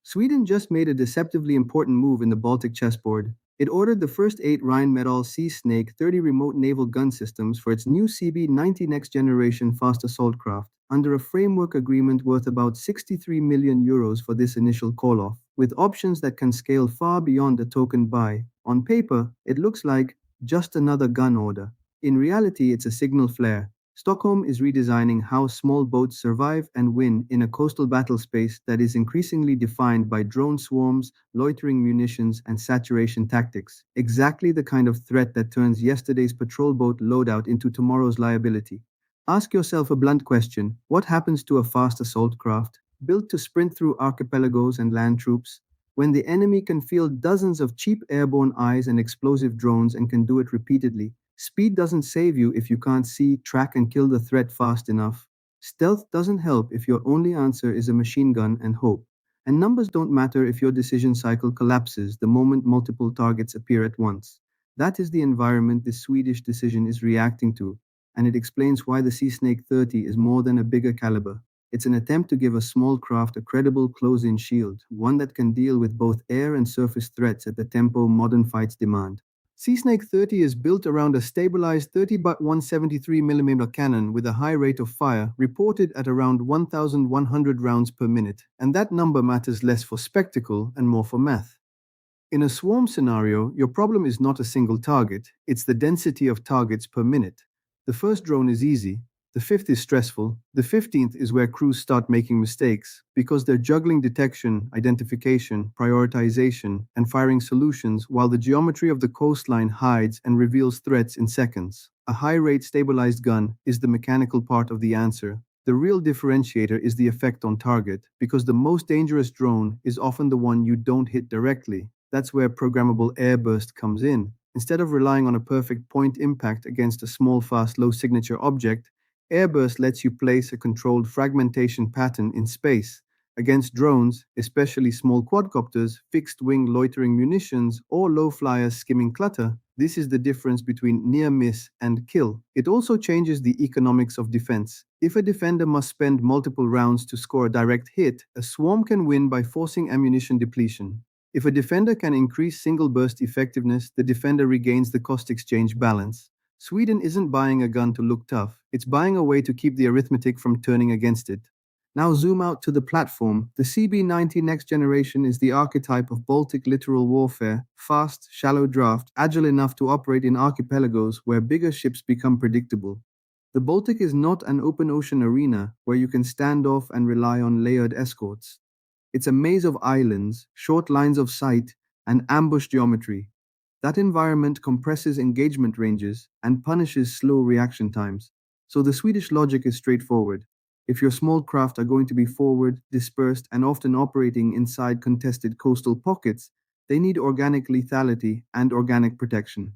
Sweden just made a deceptively important move in the Baltic chessboard. It ordered the first 8 Rheinmetall SeaSnake 30 remote naval gun systems for its new CB90 next generation fast assault craft, under a framework agreement worth about 63 million euros for this initial call off, with options that can scale far beyond a token buy. On paper, it looks like just another gun order. In reality, it's a signal flare. Stockholm is redesigning how small boats survive and win in a coastal battle space that is increasingly defined by drone swarms, loitering munitions, and saturation tactics. Exactly the kind of threat that turns yesterday's patrol boat loadout into tomorrow's liability. Ask yourself a blunt question: what happens to a fast assault craft, built to sprint through archipelagos and land troops, when the enemy can field dozens of cheap airborne eyes and explosive drones and can do it repeatedly? Speed doesn't save you if you can't see, track, and kill the threat fast enough. Stealth doesn't help if your only answer is a machine gun and hope. And numbers don't matter if your decision cycle collapses the moment multiple targets appear at once. That is the environment this Swedish decision is reacting to, and it explains why the SeaSnake 30 is more than a bigger caliber. It's an attempt to give a small craft a credible close-in shield, one that can deal with both air and surface threats at the tempo modern fights demand. SeaSnake 30 is built around a stabilized 30-173mm cannon with a high rate of fire, reported at around 1,100 rounds per minute, and that number matters less for spectacle and more for math. In a swarm scenario, your problem is not a single target, it's the density of targets per minute. The first drone is easy, the fifth is stressful, the 15th is where crews start making mistakes, because they're juggling detection, identification, prioritization, and firing solutions while the geometry of the coastline hides and reveals threats in seconds. A high-rate stabilized gun is the mechanical part of the answer. The real differentiator is the effect on target, because the most dangerous drone is often the one you don't hit directly. That's where programmable airburst comes in. Instead of relying on a perfect point impact against a small, fast, low-signature object, airburst lets you place a controlled fragmentation pattern in space. Against drones, especially small quadcopters, fixed-wing loitering munitions, or low flyers skimming clutter, this is the difference between near miss and kill. It also changes the economics of defense. If a defender must spend multiple rounds to score a direct hit, a swarm can win by forcing ammunition depletion. If a defender can increase single burst effectiveness, the defender regains the cost exchange balance. Sweden isn't buying a gun to look tough, it's buying a way to keep the arithmetic from turning against it. Now zoom out to the platform. The CB90 next generation is the archetype of Baltic littoral warfare: fast, shallow draft, agile enough to operate in archipelagos where bigger ships become predictable. The Baltic is not an open ocean arena where you can stand off and rely on layered escorts. It's a maze of islands, short lines of sight, and ambush geometry. That environment compresses engagement ranges and punishes slow reaction times. So the Swedish logic is straightforward. If your small craft are going to be forward, dispersed, and often operating inside contested coastal pockets, they need organic lethality and organic protection.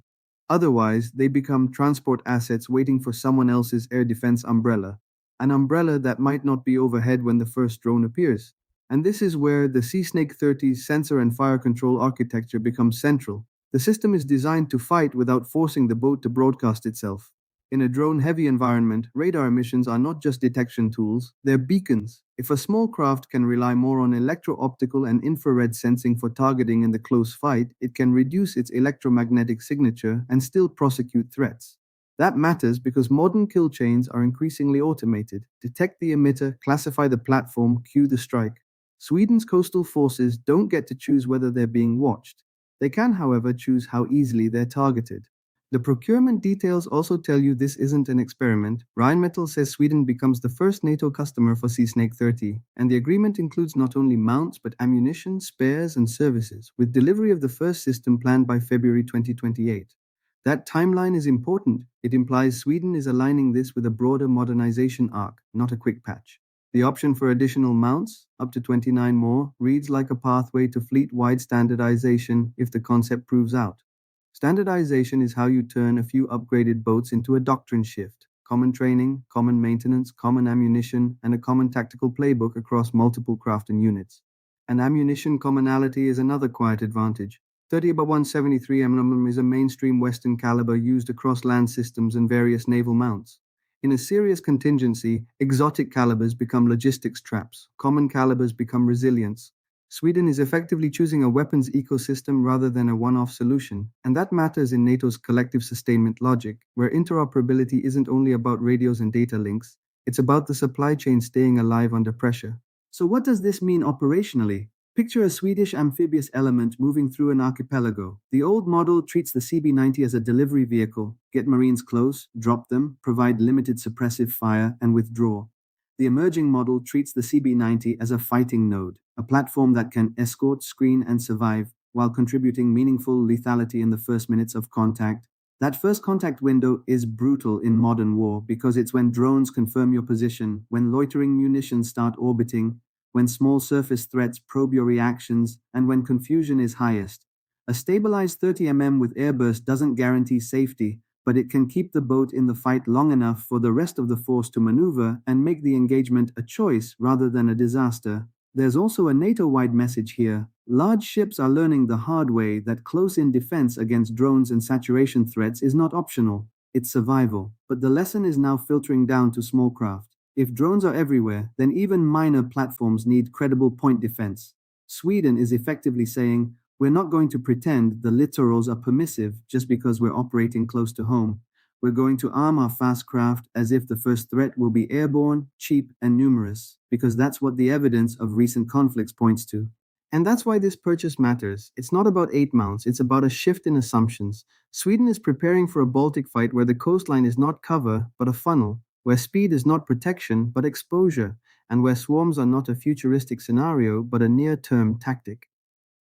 Otherwise, they become transport assets waiting for someone else's air defense umbrella, an umbrella that might not be overhead when the first drone appears. And this is where the SeaSnake 30's sensor and fire control architecture becomes central. The system is designed to fight without forcing the boat to broadcast itself. In a drone-heavy environment, radar emissions are not just detection tools, they're beacons. If a small craft can rely more on electro-optical and infrared sensing for targeting in the close fight, it can reduce its electromagnetic signature and still prosecute threats. That matters because modern kill chains are increasingly automated. Detect the emitter, classify the platform, cue the strike. Sweden's coastal forces don't get to choose whether they're being watched. They can, however, choose how easily they're targeted. The procurement details also tell you this isn't an experiment. Rheinmetall says Sweden becomes the first NATO customer for SeaSnake 30, and the agreement includes not only mounts but ammunition, spares, and services, with delivery of the first system planned by February 2028. That timeline is important. It implies Sweden is aligning this with a broader modernization arc, not a quick patch. The option for additional mounts, up to 29 more, reads like a pathway to fleet-wide standardization if the concept proves out. Standardization is how you turn a few upgraded boats into a doctrine shift: common training, common maintenance, common ammunition, and a common tactical playbook across multiple craft and units. And ammunition commonality is another quiet advantage. 30-173mm is a mainstream Western caliber used across land systems and various naval mounts. In a serious contingency, exotic calibers become logistics traps, common calibers become resilience. Sweden is effectively choosing a weapons ecosystem rather than a one off solution, and that matters in NATO's collective sustainment logic, where interoperability isn't only about radios and data links, it's about the supply chain staying alive under pressure. So, what does this mean operationally? Picture a Swedish amphibious element moving through an archipelago. The old model treats the CB90 as a delivery vehicle, get Marines close, drop them, provide limited suppressive fire, and withdraw. The emerging model treats the CB90 as a fighting node, a platform that can escort, screen, and survive while contributing meaningful lethality in the first minutes of contact. That first contact window is brutal in modern war because it's when drones confirm your position, when loitering munitions start orbiting, when small surface threats probe your reactions, and when confusion is highest. A stabilized 30 with airburst doesn't guarantee safety, but it can keep the boat in the fight long enough for the rest of the force to maneuver and make the engagement a choice rather than a disaster. There's also a NATO-wide message here. Large ships are learning the hard way that close-in defense against drones and saturation threats is not optional, it's survival. But the lesson is now filtering down to small craft. If drones are everywhere, then even minor platforms need credible point defense. Sweden is effectively saying, we're not going to pretend the littorals are permissive just because we're operating close to home. We're going to arm our fast craft as if the first threat will be airborne, cheap, and numerous, because that's what the evidence of recent conflicts points to. And that's why this purchase matters. It's not about 8 mounts, it's about a shift in assumptions. Sweden is preparing for a Baltic fight where the coastline is not cover, but a funnel, where speed is not protection, but exposure, and where swarms are not a futuristic scenario, but a near term tactic.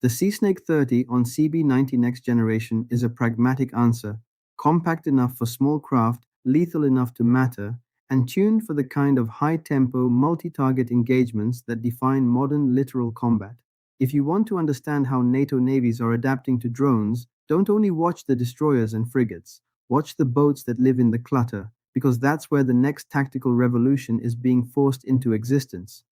The SeaSnake 30 on CB90 Next Generation is a pragmatic answer, compact enough for small craft, lethal enough to matter, and tuned for the kind of high-tempo, multi-target engagements that define modern littoral combat. If you want to understand how NATO navies are adapting to drones, don't only watch the destroyers and frigates, watch the boats that live in the clutter, because that's where the next tactical revolution is being forced into existence.